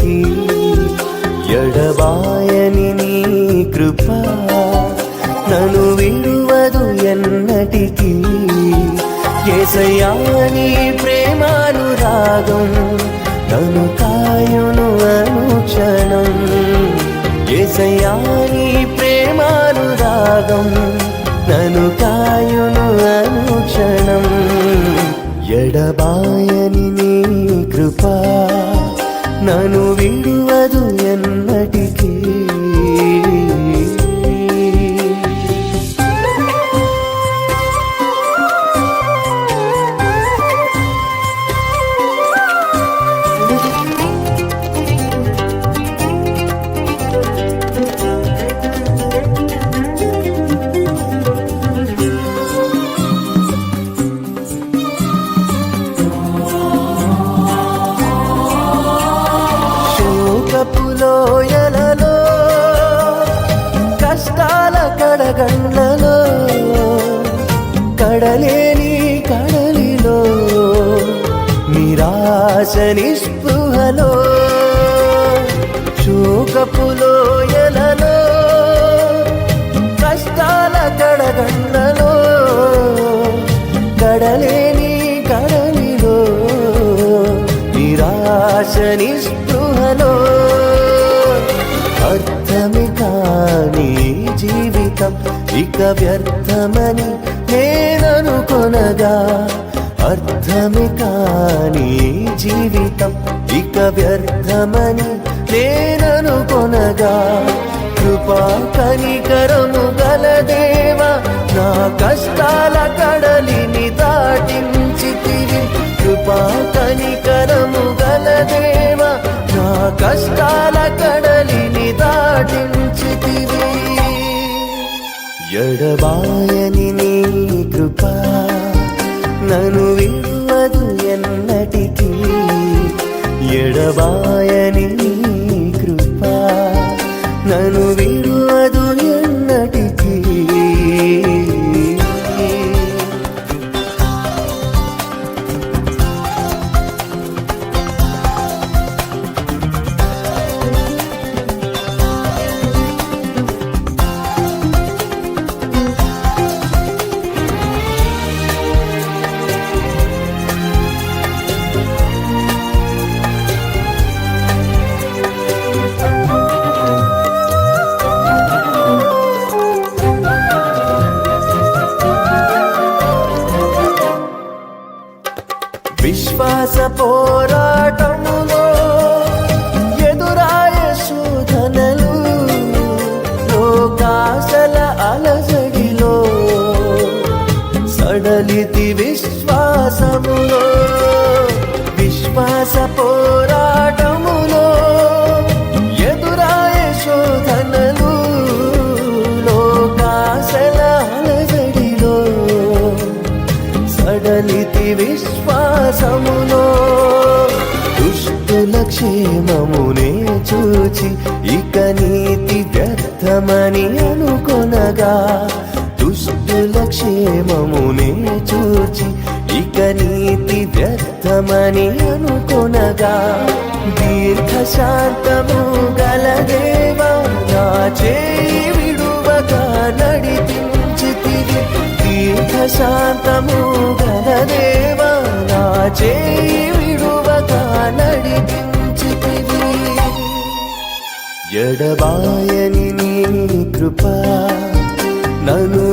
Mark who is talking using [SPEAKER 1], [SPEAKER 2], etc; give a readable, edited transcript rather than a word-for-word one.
[SPEAKER 1] ఎన్నటికీ ఎడబాయని నీ కృప నన్ను విడువదు ఎన్నటికీ. యేసయ్యా నీ ప్రేమానురాగం నన్ను కాయును అనుక్షణం. యేసయ్యా నీ ప్రేమానురాగం నన్ను కాయును అనుక్షణం. ఎడబాయని నీ కృప నన్ను విడువదు ఎన్నటికీ. లోయలలో కష్టాల కడగండ్లలో కడలేని కడలిలో నిరాశ నిస్పృహలో శోకపు లోయలలో కష్టాల కడగండ్లలో కడలేని కడలిలో నిరాశ నిస్పృహలో అర్థమే కాని జీవితం ఇక వ్యర్థమని నేననుకొనగా. అర్థమే కాని జీవితం ఇక వ్యర్థమని నేననుకొనగా. కృపా కనికరము గల దేవా నా కష్టాల కడలిని దాటించితివి. కృపా కనికరము గల దేవా నా కష్టాల కడలిని దాటించితివి. ఎడబాయని నీ కృప నన్ను విడువదు ఎన్నటికీ. ఎడబాయని నీ కృప నన్ను విడువదు ఎన్నటికీ. విశ్వాస పోరాటములో ఎదురాయ శోధనలు లోకాశల అలజడిలో సడలితి విశ్వాసములో. విశ్వాస పోరాటములో ఎదురాయ శోధనలు లోకాశల అలజడిలో సడలితి విశ్వాసములో. దుష్టుల క్షేమమునే చూచి ఇక నీతి వ్యర్థమని అనుకొనగా. దుష్టుల క్షేమమునే చూచి ఇక నీతి వ్యర్థమని అనుకొనగా. దీర్ఘశాంతము గల దేవా నా చేయి విడువగా నడిపించితివి. దీర్ఘశాంతము గల దేవా నా చేయి విడువగా నడిపించితివి. ఎడబాయని నీ కృప నన్ను